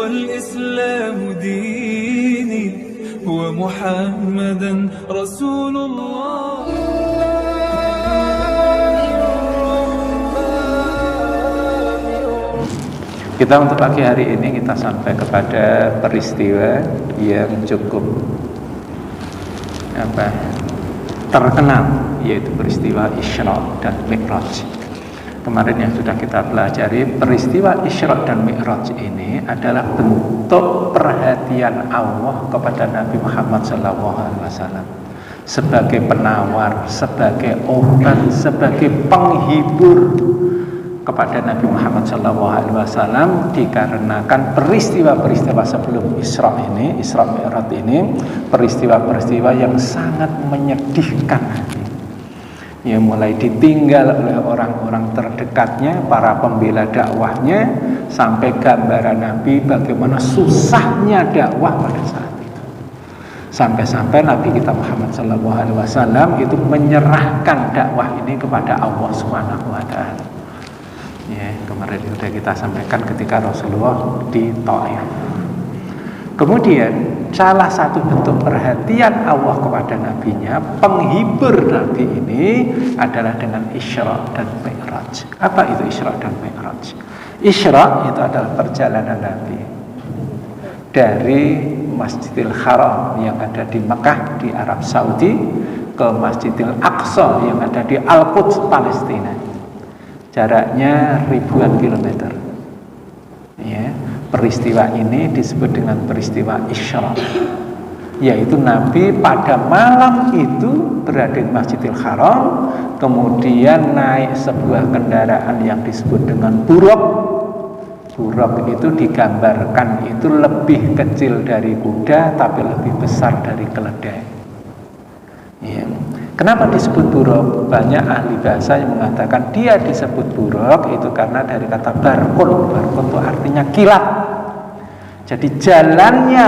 والإسلام ديني ومحمدا رسول الله. Kita untuk pagi hari ini kita sampai kepada peristiwa yang cukup terkenal, yaitu peristiwa Isra dan Mi'raj. Kemarin yang sudah kita pelajari, peristiwa Isra dan Mi'raj ini adalah bentuk perhatian Allah kepada Nabi Muhammad SAW sebagai penawar, sebagai obat, sebagai penghibur kepada Nabi Muhammad SAW, dikarenakan peristiwa-peristiwa sebelum Isra Mi'raj ini peristiwa-peristiwa yang sangat menyedihkan hati. Ya, mulai ditinggal oleh orang-orang terdekatnya, para pembela dakwahnya, sampai gambaran Nabi bagaimana susahnya dakwah pada saat itu. Sampai-sampai Nabi kita Muhammad SAW itu menyerahkan dakwah ini kepada Allah SWT. Ya, kemarin sudah kita sampaikan ketika Rasulullah di Taif. Kemudian salah satu bentuk perhatian Allah kepada nabinya, penghibur nabi ini adalah dengan Isra dan Mi'raj. Apa itu Isra dan Mi'raj? Isra itu adalah perjalanan Nabi dari Masjidil Haram yang ada di Mekah di Arab Saudi ke Masjidil Aqsa yang ada di Al-Quds Palestina. Jaraknya ribuan kilometer. Ya, peristiwa ini disebut dengan peristiwa Isra, yaitu Nabi pada malam itu berada di Masjidil Haram, kemudian naik sebuah kendaraan yang disebut dengan buraq. Buraq itu digambarkan itu lebih kecil dari kuda tapi lebih besar dari keledai. Ya. Kenapa disebut buraq? Banyak ahli bahasa yang mengatakan dia disebut buraq itu karena dari kata barqun. Barqun itu artinya kilat. Jadi jalannya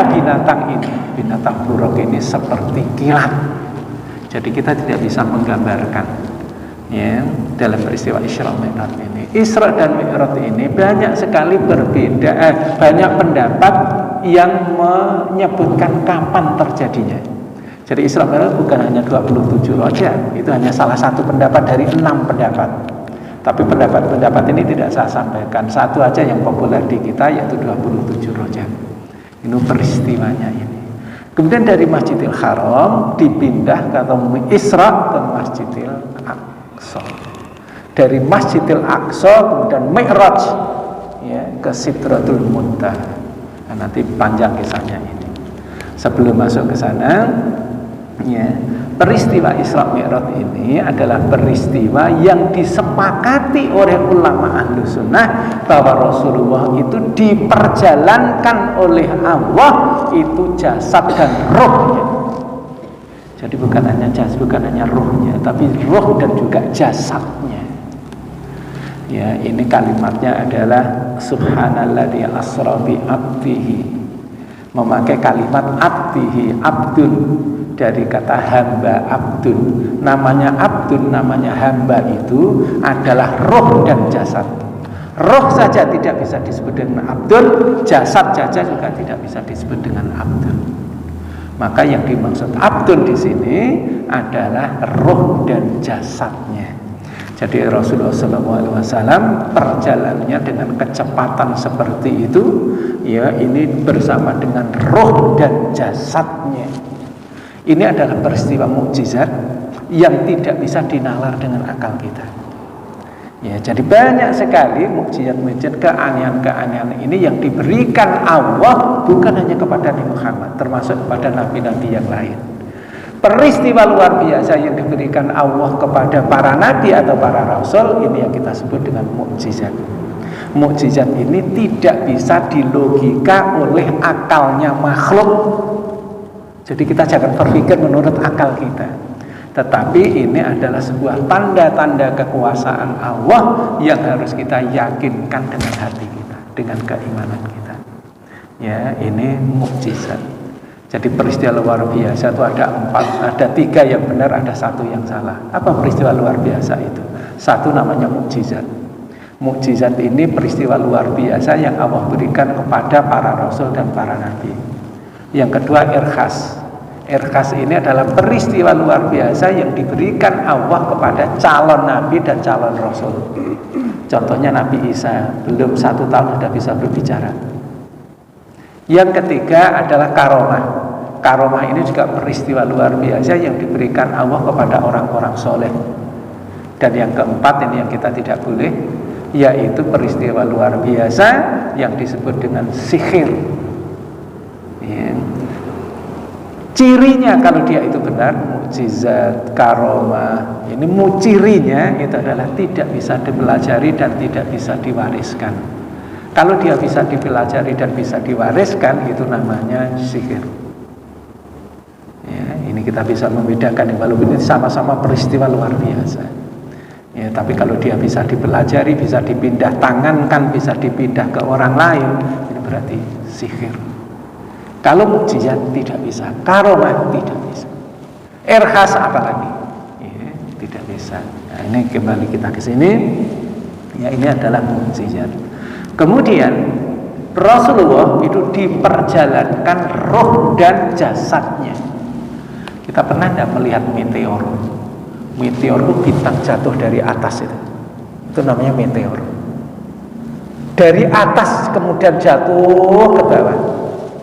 binatang buraq ini seperti kilat. Jadi kita tidak bisa menggambarkan ya dalam peristiwa Isra Mi'raj ini. Isra dan Mi'raj ini banyak sekali berbeda, banyak pendapat yang menyebutkan kapan terjadinya. Jadi Isra Mi'raj bukan hanya 27 Rajab, itu hanya salah satu pendapat dari 6 pendapat. Tapi pendapat-pendapat ini tidak saya sampaikan. Satu aja yang populer di kita yaitu 27 Rajab. Ini peristiwanya ini. Kemudian dari Masjidil Haram dipindah ke Isra ke Masjidil Aqsa. Dari Masjidil Aqsa kemudian Mi'raj ya, ke Sidratul Muntaha. Nah, nanti panjang kisahnya ini. Sebelum masuk ke sana, ya, peristiwa Isra Mi'raj ini adalah peristiwa yang disepakati oleh ulama ahlu sunnah bahwa Rasulullah itu diperjalankan oleh Allah itu jasad dan rohnya. Jadi bukan hanya jasad, bukan hanya rohnya, tapi roh dan juga jasadnya. Ya, ini kalimatnya adalah Subhanalladzi asra bi abdihi, memakai kalimat abdihi, abdun, dari kata hamba, abdun. Namanya abdun, namanya hamba itu adalah roh dan jasad. Roh saja tidak bisa disebut dengan abdun, jasad saja juga tidak bisa disebut dengan abdun. Maka yang dimaksud abdun di sini adalah roh dan jasadnya. Jadi Rasulullah SAW perjalanannya dengan kecepatan seperti itu, ya, ini bersama dengan roh dan jasadnya. Ini adalah peristiwa mukjizat yang tidak bisa dinalar dengan akal kita. Ya, jadi banyak sekali mukjizat-mukjizat, keanehan-keanehan ini yang diberikan Allah bukan hanya kepada Nabi Muhammad, termasuk kepada nabi-nabi yang lain. Peristiwa luar biasa yang diberikan Allah kepada para nabi atau para rasul ini yang kita sebut dengan mukjizat. Mukjizat ini tidak bisa dilogika oleh akalnya makhluk. Jadi kita jangan berpikir menurut akal kita. Tetapi ini adalah sebuah tanda-tanda kekuasaan Allah yang harus kita yakinkan dengan hati kita, dengan keimanan kita. Ya, ini mukjizat. Jadi peristiwa luar biasa itu ada 3 yang benar, ada 1 yang salah. Apa peristiwa luar biasa itu? 1 namanya mukjizat. Mukjizat ini peristiwa luar biasa yang Allah berikan kepada para rasul dan para nabi. Yang kedua, irkhas. Irkhas ini adalah peristiwa luar biasa yang diberikan Allah kepada calon nabi dan calon rasul. Contohnya Nabi Isa, belum 1 tahun sudah bisa berbicara. Yang ketiga adalah karomah. Karomah ini juga peristiwa luar biasa yang diberikan Allah kepada orang-orang soleh. Dan yang keempat, ini yang kita tidak boleh, yaitu peristiwa luar biasa yang disebut dengan sihir. Ya. Cirinya kalau dia itu benar, mukjizat, karomah, ini cirinya itu adalah tidak bisa dipelajari dan tidak bisa diwariskan. Kalau dia bisa dipelajari dan bisa diwariskan, itu namanya sihir. Ya, ini kita bisa membedakan, walaupun ini sama-sama peristiwa luar biasa. Ya, tapi kalau dia bisa dipelajari, bisa dipindah tangankan, bisa dipindah ke orang lain, ini berarti sihir. Kalau mukjizat tidak bisa, karomah tidak bisa, irkhas apalagi, ya, tidak bisa. Nah, ini kembali kita ke sini. Ya, ini adalah mukjizat. Kemudian Rasulullah itu diperjalankan roh dan jasadnya. Kita pernah tidak melihat meteor? Meteor itu bintang jatuh dari atas itu namanya meteor. Dari atas kemudian jatuh ke bawah.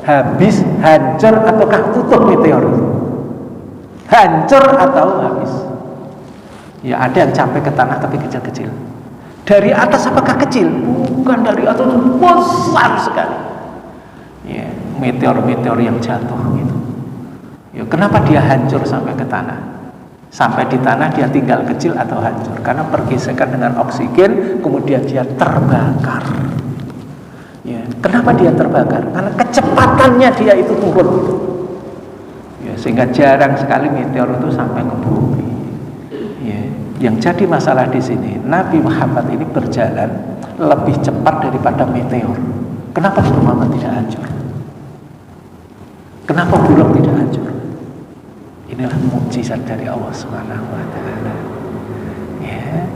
Habis, hancur, ataukah tutup meteor? Hancur atau habis? Ya, ada yang sampai ke tanah tapi kecil-kecil. Dari atas apakah kecil? Bukan, dari atas besar sekali. Ya, meteor-meteor yang jatuh gitu. Ya, kenapa dia hancur sampai ke tanah? Sampai di tanah dia tinggal kecil atau hancur? Karena pergesekan dengan oksigen, kemudian dia terbakar. Ya, kenapa dia terbakar? Karena kecepatannya dia itu turun. Ya, sehingga jarang sekali meteor itu sampai ke bumi. Ya, yang jadi masalah di sini, Nabi Muhammad ini berjalan lebih cepat daripada meteor. Kenapa Nabi Muhammad tidak hancur? Kenapa bulog tidak hancur? Inilah mukjizat dari Allah Subhanahu wa taala. Ya.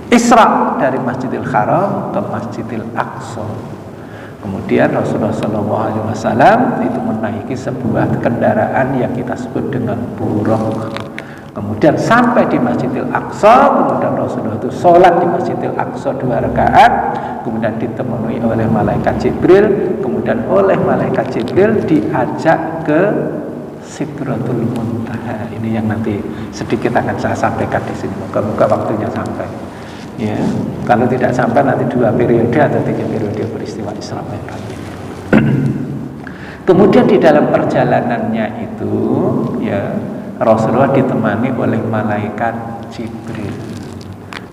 Isra dari Masjidil Haram ke Masjidil Aqsa. Kemudian Rasulullah SAW itu menaiki sebuah kendaraan yang kita sebut dengan buraq. Kemudian sampai di Masjidil Aqsa, kemudian Rasulullah itu sholat di Masjidil Aqsa 2 rakaat, kemudian ditemui oleh malaikat Jibril, kemudian oleh malaikat Jibril diajak ke Sidratul Muntaha. Ini yang nanti sedikit akan saya sampaikan di sini. Moga-moga waktunya sampai. Ya, kalau tidak sampai nanti 2 periode atau 3 periode peristiwa Isra Mi'raj. Kemudian di dalam perjalanannya itu, ya, Rasulullah ditemani oleh malaikat Jibril.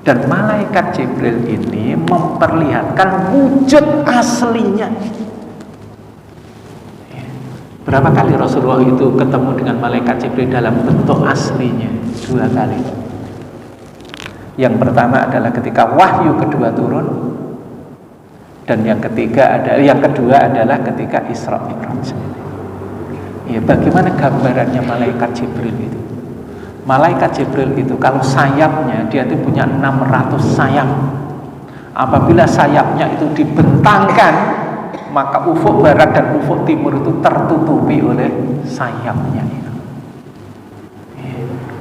Dan malaikat Jibril ini memperlihatkan wujud aslinya. Ya. Berapa kali Rasulullah itu ketemu dengan malaikat Jibril dalam bentuk aslinya? 2 kali. Yang pertama adalah ketika wahyu kedua turun, dan yang kedua adalah ketika Isra Mi'raj. Ya, bagaimana gambarannya malaikat Jibril itu? Malaikat Jibril itu kalau sayapnya dia itu punya 600 sayap. Apabila sayapnya itu dibentangkan, maka ufuk barat dan ufuk timur itu tertutupi oleh sayapnya itu.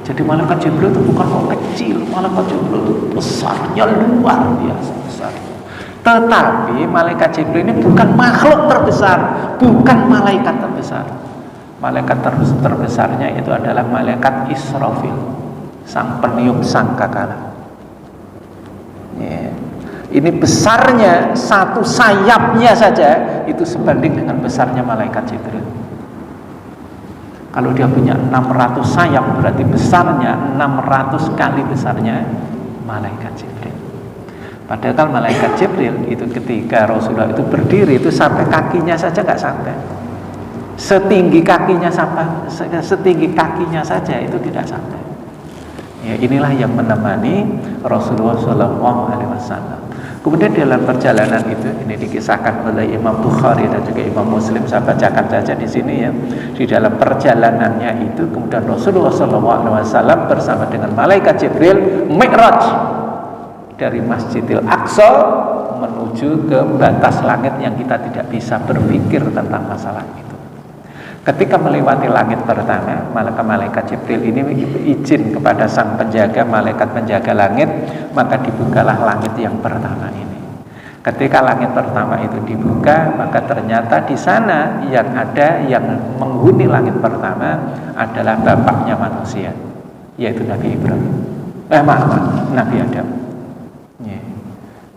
Jadi malaikat Jibril itu bukan orang kecil, malaikat Jibril itu besarnya luar biasa besar. Tetapi malaikat Jibril ini bukan makhluk terbesar, bukan malaikat terbesar. Malaikat terbesarnya itu adalah malaikat Israfil, sang peniup sangkakala. Ya. Ini besarnya satu sayapnya saja itu sebanding dengan besarnya malaikat Jibril. Kalau dia punya 600 sayap, berarti besarnya 600 kali besarnya malaikat Jibril. Padahal malaikat Jibril itu ketika Rasulullah itu berdiri itu sampai kakinya saja nggak sampai. Setinggi kakinya saja itu tidak sampai. Ya, inilah yang menemani Rasulullah SAW. Kemudian dalam perjalanan itu, ini dikisahkan oleh Imam Bukhari dan juga Imam Muslim. Saya bacakan saja di sini ya. Di dalam perjalanannya itu, kemudian Rasulullah SAW bersama dengan malaikat Jibril Mi'raj. dari Masjidil Aqsa menuju ke batas langit yang kita tidak bisa berpikir tentang masalah itu. Ketika melewati langit pertama, malaikat Jibril ini izin kepada sang penjaga, malaikat penjaga langit, maka dibukalah langit yang pertama ini. Ketika langit pertama itu dibuka, maka ternyata di sana yang ada yang menghuni langit pertama adalah bapaknya manusia, yaitu Nabi Ibrahim. Nabi Adam.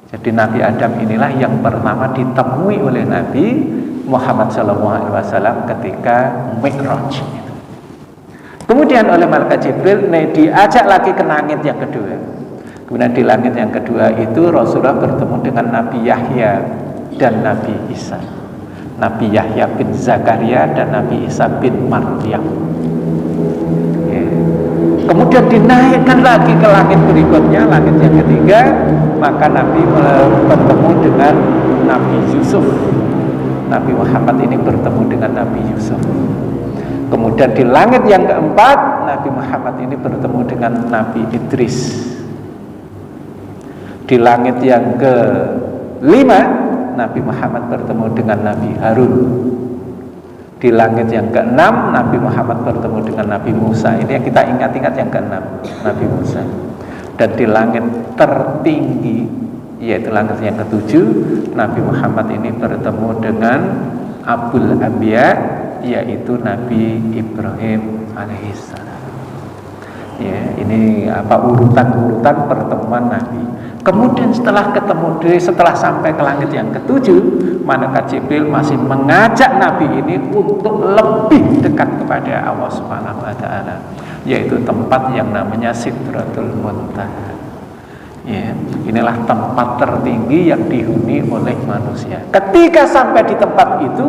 Jadi Nabi Adam inilah yang pertama ditemui oleh Nabi Muhammad SAW ketika Mi'raj. Kemudian oleh malaikat Jibril diajak lagi ke langit yang kedua. Kemudian di langit yang kedua itu Rasulullah bertemu dengan Nabi Yahya dan Nabi Isa. Nabi Yahya bin Zakaria dan Nabi Isa bin Maryam. Kemudian dinaikkan lagi ke langit berikutnya, langit yang ketiga, maka Nabi bertemu dengan Nabi Yusuf. Nabi Muhammad ini bertemu dengan Nabi Yusuf. Kemudian di langit yang keempat, Nabi Muhammad ini bertemu dengan Nabi Idris. Di langit yang kelima, Nabi Muhammad bertemu dengan Nabi Harun. Di langit yang keenam, Nabi Muhammad bertemu dengan Nabi Musa. Ini yang kita ingat-ingat yang keenam, Nabi Musa. Dan di langit tertinggi, yaitu langit yang ketujuh, Nabi Muhammad ini bertemu dengan Abul Anbiya, yaitu Nabi Ibrahim alaihissalam. Ya, ini urutan-urutan pertemuan Nabi. Kemudian setelah sampai ke langit yang ketujuh, malaikat Jibril masih mengajak Nabi ini untuk lebih dekat kepada Allah Subhanahu wa taala, yaitu tempat yang namanya Sidratul Muntaha. Ya, inilah tempat tertinggi yang dihuni oleh manusia. Ketika sampai di tempat itu,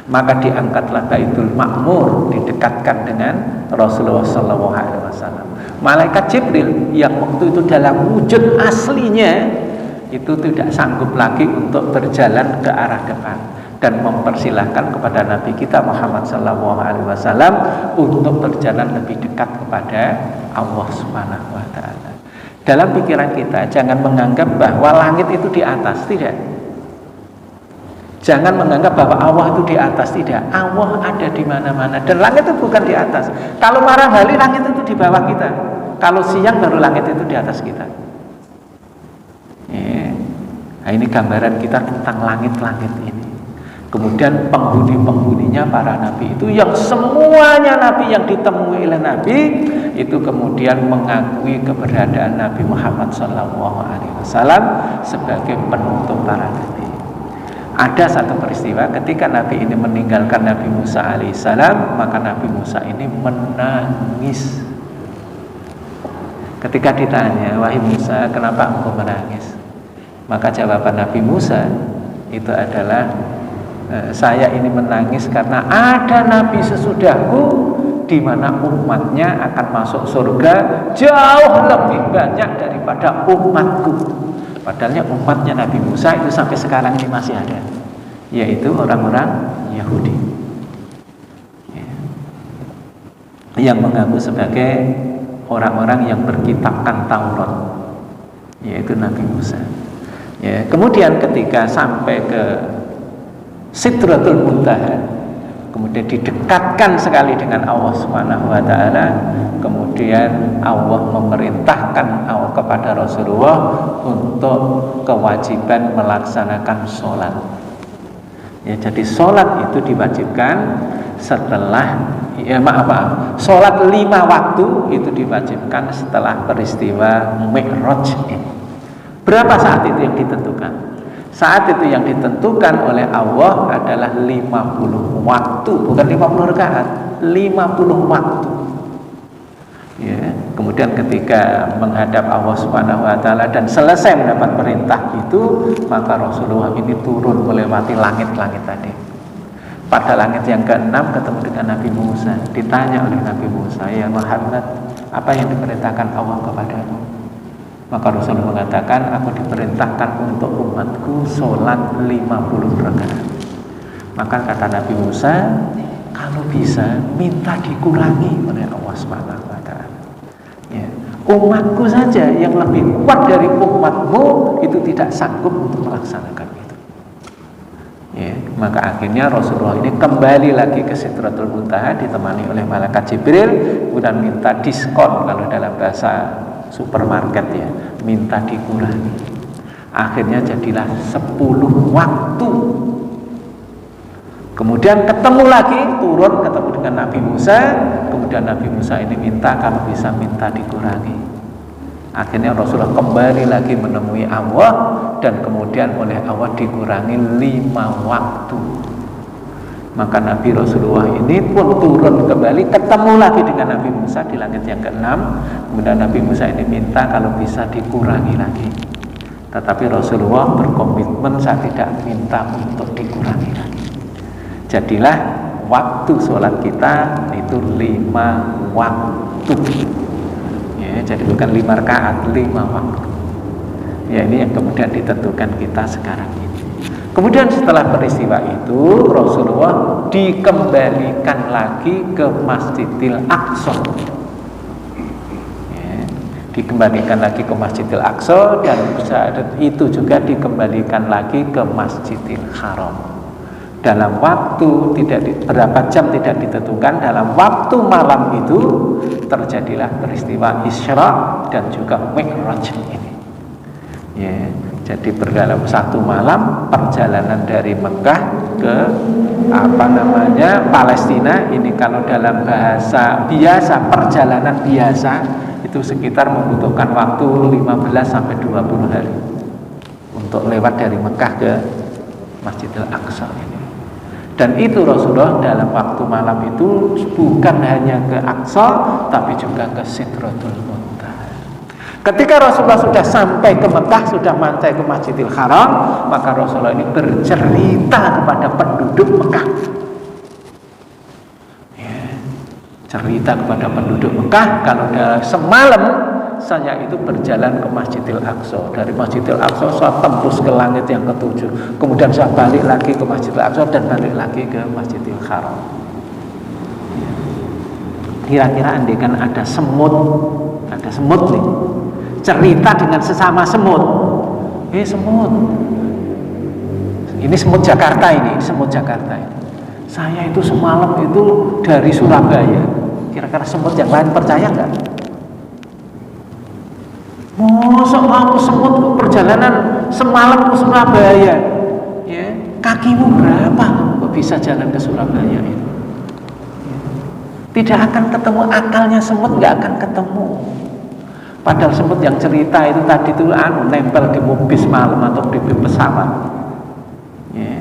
maka diangkatlah Baitul Ma'mur, didekatkan dengan Rasulullah SAW. Malaikat Jibril yang waktu itu dalam wujud aslinya itu tidak sanggup lagi untuk berjalan ke arah depan dan mempersilahkan kepada Nabi kita Muhammad SAW untuk berjalan lebih dekat kepada Allah Subhanahu wa taala. Dalam pikiran kita jangan menganggap bahwa langit itu di atas, tidak. Jangan menganggap bahwa Allah itu di atas, tidak. Allah ada di mana-mana dan langit itu bukan di atas. Kalau malam hari langit itu di bawah kita. Kalau siang baru langit itu di atas kita. Nah, ini gambaran kita tentang langit-langit ini. Kemudian penghuni-penghuninya para nabi itu yang semuanya nabi yang ditemui oleh Nabi itu kemudian mengakui keberadaan Nabi Muhammad SAW sebagai penutup para nabi. Ada satu peristiwa ketika Nabi ini meninggalkan Nabi Musa alaihissalam, maka Nabi Musa ini menangis. Ketika ditanya, wahai Musa, kenapa engkau menangis? Maka jawaban Nabi Musa itu adalah, saya ini menangis karena ada Nabi sesudahku di mana umatnya akan masuk surga jauh lebih banyak daripada umatku. Padahal umatnya Nabi Musa itu sampai sekarang ini masih ada, yaitu orang-orang Yahudi yang mengaku sebagai orang-orang yang berkitabkan Taurat, yaitu Nabi Musa. Ya, kemudian ketika sampai ke Sidratul Muntaha, kemudian didekatkan sekali dengan Allah Subhanahu wa taala, kemudian Allah memerintahkan kepada Rasulullah untuk kewajiban melaksanakan sholat. Ya, jadi sholat itu diwajibkan setelah sholat 5 waktu itu diwajibkan setelah peristiwa Mi'raj ini. Berapa saat itu yang ditentukan? Saat itu yang ditentukan oleh Allah adalah 50 waktu, bukan 50 rakaat, 50 waktu. Ya, kemudian ketika menghadap Allah Subhanahu wa taala dan selesai mendapat perintah itu, maka Rasulullah ini turun melewati langit-langit tadi. Pada langit yang ke-6 ketemu dengan Nabi Musa. Ditanya oleh Nabi Musa, ya Muhammad, apa yang diperintahkan Allah kepadamu? Maka Rasulullah mengatakan, aku diperintahkan untuk umatku sholat 50 rakaat. Maka kata Nabi Musa, kalau bisa minta dikurangi oleh Allah Subhanahu wa taala. Ya. Umatku saja yang lebih kuat dari umatmu itu tidak sanggup untuk melaksanakan itu. Ya, maka akhirnya Rasulullah ini kembali lagi ke Sidratul Muntaha ditemani oleh malaikat Jibril, kemudian minta diskon, kalau dalam bahasa supermarket ya, minta dikurangi. Akhirnya jadilah 10 waktu. Kemudian ketemu lagi, turun ketemu dengan Nabi Musa. Kemudian Nabi Musa ini minta kalau bisa minta dikurangi. Akhirnya Rasulullah kembali lagi menemui Allah, dan kemudian oleh Allah dikurangi 5 waktu. Maka Nabi Rasulullah ini pun turun kembali, ketemu lagi dengan Nabi Musa di langit yang ke-6. Kemudian Nabi Musa ini minta kalau bisa dikurangi lagi. Tetapi Rasulullah berkomitmen, saya tidak minta untuk dikurangi lagi. Jadilah waktu sholat kita itu 5 waktu. Ya, jadi bukan 5 rakaat, 5 waktu. Ya, ini yang kemudian ditentukan kita sekarang ini. Kemudian setelah peristiwa itu, Rasulullah dikembalikan lagi ke Masjidil Aqsa. Ya, dikembalikan lagi ke Masjidil Aqsa, dan saat itu juga dikembalikan lagi ke Masjidil Haram. Dalam waktu berapa jam tidak ditentukan, dalam waktu malam itu terjadilah peristiwa Isra dan juga Mi'raj ini. Ya, jadi berdalam satu malam perjalanan dari Mekah ke Palestina ini, kalau dalam bahasa biasa, perjalanan biasa itu sekitar membutuhkan waktu 15 sampai 20 hari untuk lewat dari Mekah ke Masjidil Aqsa ini. Dan itu Rasulullah dalam waktu malam itu bukan hanya ke Aqsa, tapi juga ke Sidratul Muntaha. Ketika Rasulullah sudah sampai ke Mekah, sudah sampai ke Masjidil Haram, maka Rasulullah ini bercerita kepada penduduk Mekah. Ya, cerita kepada penduduk Mekah, kalau semalam saya itu berjalan ke Masjidil Aqsa. Dari Masjidil Aqsa saya tembus ke langit yang ke-7. Kemudian saya balik lagi ke Masjidil Aqsa dan balik lagi ke Masjidil Haram. Kira-kira andaikan ada semut nih, cerita dengan sesama semut. Semut. Ini semut Jakarta ini, Saya itu semalam itu dari Surabaya. Kira-kira semut yang lain percaya nggak? Masa kamu semut perjalanan semalam ke Surabaya? Ya, kakimu berapa kok bisa jalan ke Surabaya itu? Ya. Tidak akan ketemu akalnya semut, nggak akan ketemu. Padahal semut yang cerita itu tadi itu nempel di mobil malam atau di pesawat. Ya.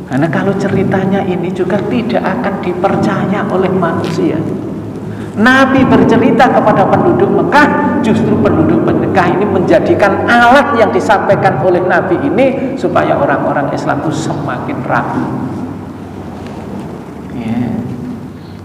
Karena kalau ceritanya ini juga tidak akan dipercaya oleh manusia. Nabi bercerita kepada penduduk Mekah, justru penduduk Mekah ini menjadikan alat yang disampaikan oleh Nabi ini supaya orang-orang Islam itu semakin ragu. Ya.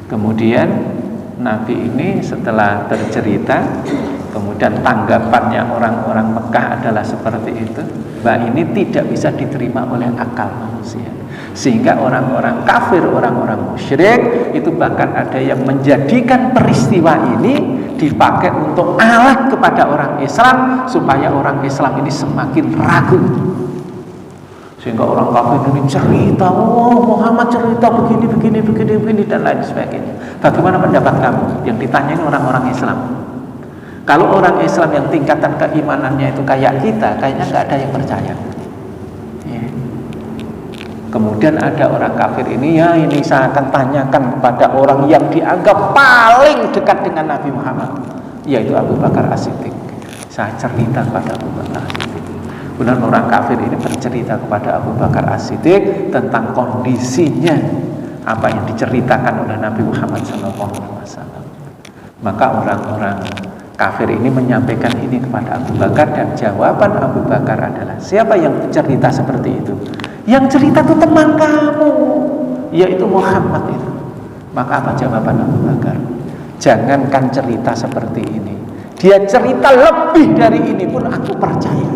Kemudian Nabi ini setelah bercerita, kemudian tanggapannya orang-orang Mekah adalah seperti itu, bahwa ini tidak bisa diterima oleh akal manusia. Sehingga orang-orang kafir, orang-orang musyrik itu bahkan ada yang menjadikan peristiwa ini dipakai untuk alat kepada orang Islam supaya orang Islam ini semakin ragu. Sehingga orang kafir ini cerita, Muhammad cerita begini dan lain sebagainya. Bagaimana pendapat kamu? Yang ditanyain orang-orang Islam. Kalau orang Islam yang tingkatan keimanannya itu kayak kita, kayaknya nggak ada yang percaya. Kemudian ada orang kafir ini, ini saya akan tanyakan kepada orang yang dianggap paling dekat dengan Nabi Muhammad, yaitu Abu Bakar As-Siddiq. Saya cerita kepada Abu Bakar As-Siddiq. Kemudian orang kafir ini bercerita kepada Abu Bakar As-Siddiq tentang kondisinya, apa yang diceritakan oleh Nabi Muhammad SAW. Maka orang-orang kafir ini menyampaikan ini kepada Abu Bakar, dan jawaban Abu Bakar adalah, siapa yang cerita seperti itu? Yang cerita itu teman kamu, yaitu Muhammad itu. Maka apa jawaban Abu Bakar? Jangankan cerita seperti ini, dia cerita lebih dari ini pun aku percaya.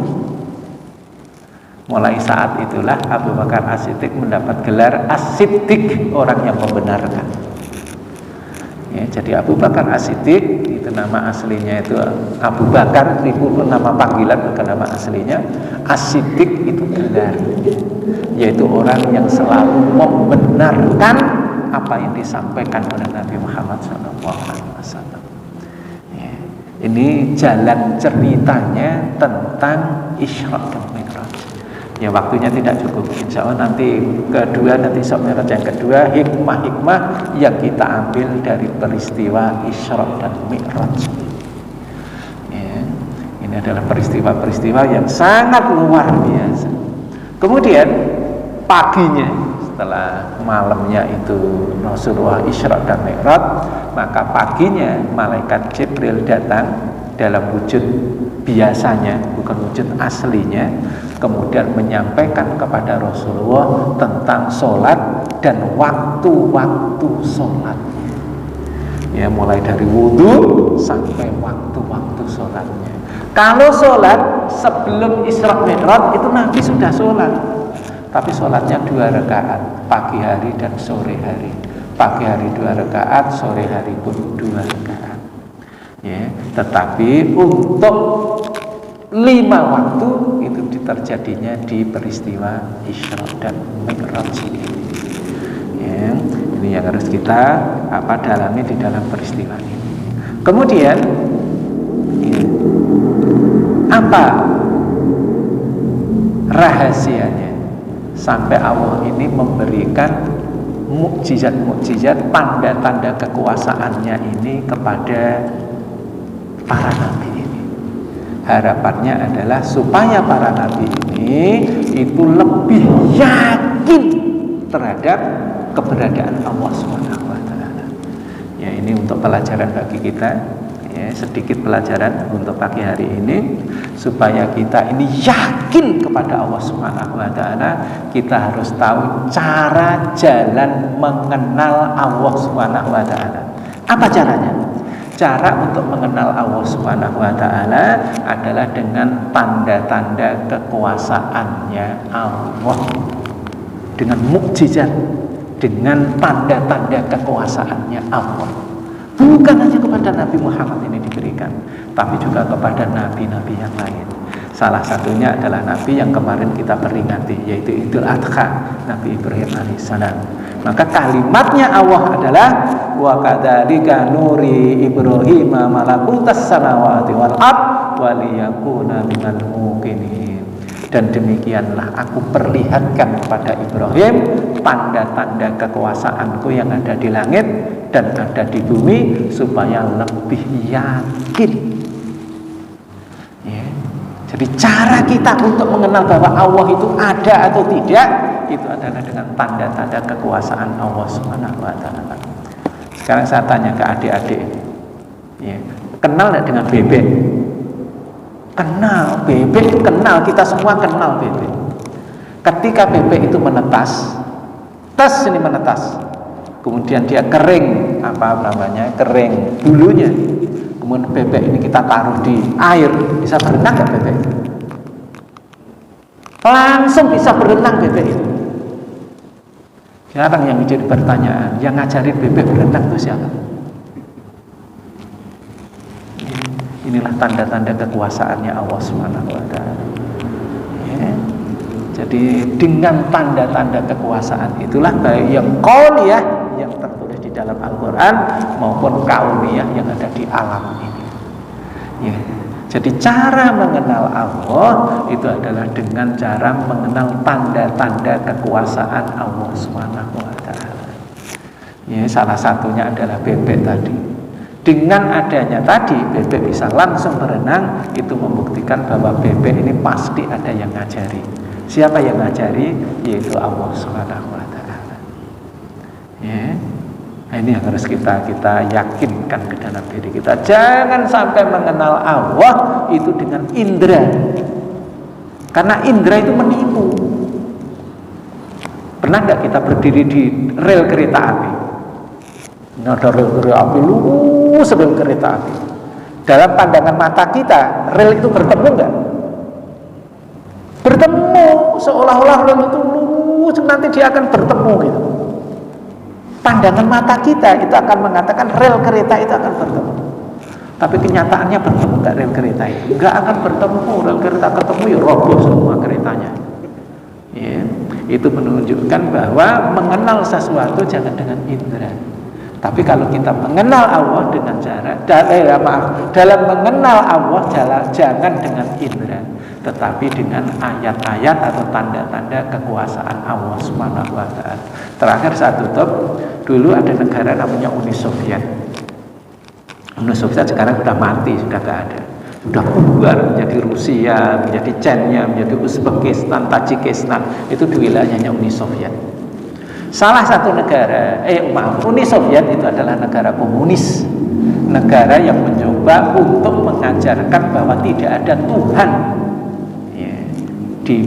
Mulai saat itulah Abu Bakar As-Siddiq mendapat gelar As-Siddiq, orang yang membenarkan. Ya, jadi Abu Bakar As-Siddiq itu nama aslinya itu Abu Bakar, itu nama panggilan bukan nama aslinya. As-Siddiq itu gelar, yaitu orang yang selalu membenarkan apa yang disampaikan oleh Nabi Muhammad SAW. Ya, ini jalan ceritanya tentang Isra dan Mi'raj. Ya, waktunya tidak cukup. Insya Allah nanti Isra Mi'raj yang kedua, hikmah-hikmah yang kita ambil dari peristiwa Isra dan Mi'raj. Ya, ini adalah peristiwa-peristiwa yang sangat luar biasa. Kemudian paginya, setelah malamnya itu Rasulullah Isra dan Mi'raj, maka paginya malaikat Jibril datang dalam wujud biasanya, bukan wujud aslinya, kemudian menyampaikan kepada Rasulullah tentang sholat dan waktu-waktu sholatnya. Ya, mulai dari wudhu sampai waktu-waktu sholatnya. Kalau sholat sebelum Isra Mi'raj itu Nabi sudah sholat, tapi sholatnya 2 rakaat, pagi hari dan sore hari. Pagi hari 2 rakaat, sore hari pun 2 rakaat. Ya, tetapi untuk 5 waktu itu terjadinya di peristiwa Isra dan Mi'raj ini. Ya, ini yang harus kita dalami di dalam peristiwa ini. Kemudian ya, apa rahasianya sampai Allah ini memberikan mukjizat-mukjizat, tanda-tanda kekuasaannya ini kepada para nabi ini? Harapannya adalah supaya para nabi ini itu lebih yakin terhadap keberadaan Allah SWT. Ya, ini untuk pelajaran bagi kita, ya, sedikit pelajaran untuk pagi hari ini, supaya kita ini yakin kepada Allah SWT. Kita harus tahu cara jalan mengenal Allah SWT. Apa caranya? Cara untuk mengenal Allah SWT adalah dengan tanda-tanda kekuasaannya Allah, dengan mukjizat, dengan tanda-tanda kekuasaannya Allah. Bukan hanya kepada Nabi Muhammad ini diberikan, tapi juga kepada nabi-nabi yang lain. Salah satunya adalah nabi yang kemarin kita peringati, yaitu Idul Adha, Nabi Ibrahim alaihissalam. Maka kalimatnya Allah adalah wa kadzalika nuri Ibrahim malakutas samawati wal ard wa liyakuna minal muqinin. Dan demikianlah aku perlihatkan kepada Ibrahim tanda-tanda kekuasaanku yang ada di langit dan ada di bumi, supaya lebih yakin. Ya. Jadi cara kita untuk mengenal bahwa Allah itu ada atau tidak, itu adalah dengan tanda-tanda kekuasaan Allah SWT. Sekarang saya tanya ke adik-adik, ya, kenal tidak dengan bebek? Kenal, bebek itu kenal, kita semua kenal bebek. Ketika bebek itu menetas, kemudian dia kering, kering bulunya, kemudian bebek ini kita taruh di air, bisa berenang nggak bebek? Langsung bisa berenang bebek itu. Sekarang yang menjadi pertanyaan, yang ngajarin bebek berenang itu siapa? Inilah tanda-tanda kekuasaannya Allah SWT. Ya. Jadi dengan tanda-tanda kekuasaan itulah baik yang qauliyah yang tertulis di dalam Al-Quran maupun kauniyah yang ada di alam ini. Ya. Jadi cara mengenal Allah itu adalah dengan cara mengenal tanda-tanda kekuasaan Allah SWT. Ya, salah satunya adalah bebek tadi. Dengan adanya tadi bebek bisa langsung berenang, itu membuktikan bahwa bebek ini pasti ada yang ngajari. Siapa yang ngajari? Yaitu Allah SWT. Ya. Nah, ini yang harus kita yakinkan ke dalam diri kita. Jangan sampai mengenal Allah itu dengan indera, karena indera itu menipu. Pernah nggak kita berdiri di rel kereta api? Ada rel kereta api, lurus rel kereta api. Dalam pandangan mata kita, rel itu bertemu enggak? Bertemu, seolah-olah rel itu lurus, nanti dia akan bertemu gitu. Pandangan mata kita itu akan mengatakan rel kereta itu akan bertemu. Tapi kenyataannya bertemu nggak rel kereta itu? Nggak akan bertemu. Rel kereta ketemu ya roboh semua keretanya. Ya, itu menunjukkan bahwa mengenal sesuatu jangan dengan indera. Tapi kalau kita mengenal Allah dengan cara, dalam mengenal Allah jangan dengan indera, tetapi dengan ayat-ayat atau tanda-tanda kekuasaan Allah Subhanahu wa Ta'ala. Terakhir saya tutup, dulu ada negara namanya Uni Soviet. Uni Soviet sekarang sudah mati, sudah tidak ada, sudah bubar menjadi Rusia, menjadi Chechnya, menjadi Uzbekistan, Tajikistan, itu di wilayahnya Uni Soviet. Salah satu negara, Uni Soviet itu adalah negara komunis, negara yang mencoba untuk mengajarkan bahwa tidak ada Tuhan ya, di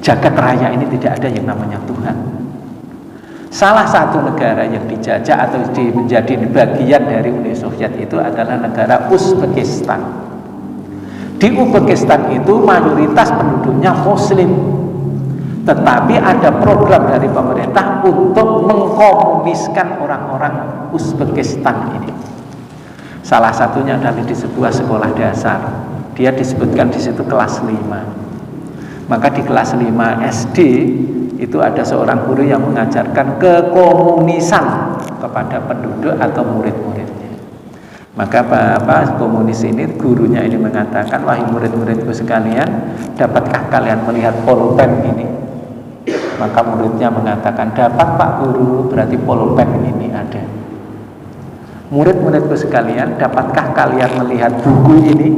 jagat raya ini tidak ada yang namanya Tuhan. Salah satu negara yang dijajah atau menjadi bagian dari Uni Soviet itu adalah negara Uzbekistan. Di Uzbekistan itu mayoritas penduduknya Muslim, tetapi ada program dari pemerintah untuk mengkomuniskan orang-orang Uzbekistan ini. Salah satunya adalah di sebuah sekolah dasar. Dia disebutkan di situ kelas 5. Maka di kelas 5 SD itu ada seorang guru yang mengajarkan kekomunisan kepada penduduk atau murid-muridnya. Maka Bapak komunis ini, gurunya ini mengatakan, wahai murid-muridku sekalian, dapatkah kalian melihat pulpen ini? Maka muridnya mengatakan, dapat Pak Guru, berarti pulpen ini ada. Murid-muridku sekalian, dapatkah kalian melihat buku ini?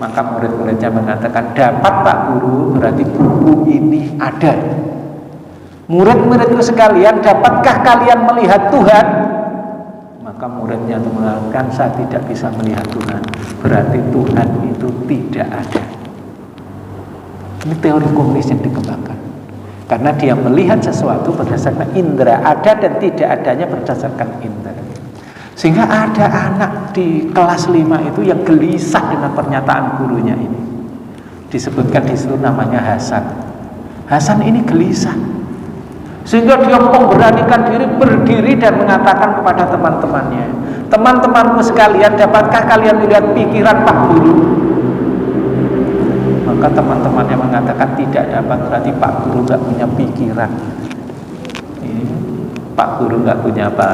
Maka murid-muridnya mengatakan, dapat Pak Guru, berarti buku ini ada. Murid-muridku sekalian, dapatkah kalian melihat Tuhan? Maka muridnya itu mengatakan, saya tidak bisa melihat Tuhan, berarti Tuhan itu tidak ada. Ini teori komunis yang dikembangkan. Karena dia melihat sesuatu berdasarkan indera, ada dan tidak adanya berdasarkan indera. Sehingga ada anak di kelas 5 itu yang gelisah dengan pernyataan gurunya ini. Disebutkan di situ namanya Hasan. Hasan ini gelisah, sehingga dia memberanikan diri berdiri dan mengatakan kepada teman-temannya, teman-temanku sekalian, dapatkah kalian melihat pikiran Pak Guru? Maka teman-temannya mengatakan tidak dapat, berarti Pak Guru nggak punya pikiran. Pak Guru nggak punya apa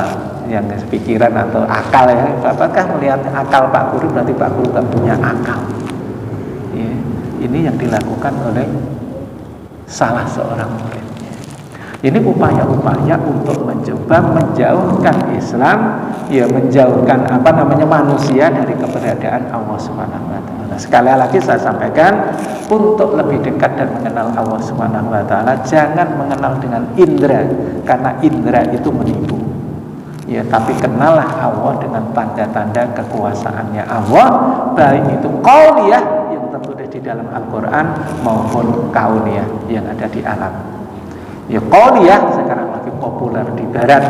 yang pikiran atau akal ya. Apakah melihat akal Pak Guru, berarti Pak Guru nggak punya akal. Ya, ini yang dilakukan oleh salah seorang muridnya. Ini upaya-upaya untuk mencoba menjauhkan Islam, ya menjauhkan manusia dari keberadaan Allah Subhanahu wa Ta'ala. Sekali lagi saya sampaikan, untuk lebih dekat dan mengenal Allah Subhanahu wa Ta'ala, jangan mengenal dengan indera, karena indera itu menipu. Ya, tapi kenallah Allah dengan tanda-tanda kekuasaannya Allah, baik itu qauliyah yang tertulis di dalam Al-Quran maupun kauniyah yang ada di alam. Ya, qauliyah sekarang lagi populer di barat.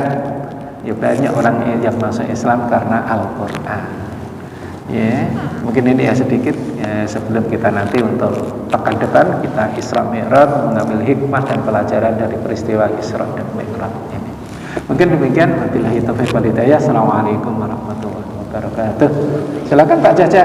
Ya, banyak orang yang masuk Islam karena Al-Quran. Ya, mungkin ini ya sedikit ya, sebelum kita nanti untuk pekan depan kita Isra Mi'raj, mengambil hikmah dan pelajaran dari peristiwa Isra dan Mi'raj ini. Mungkin demikian, wabillahi taufiq wal hidayah. Assalamualaikum warahmatullahi wabarakatuh. Silakan Pak Caca.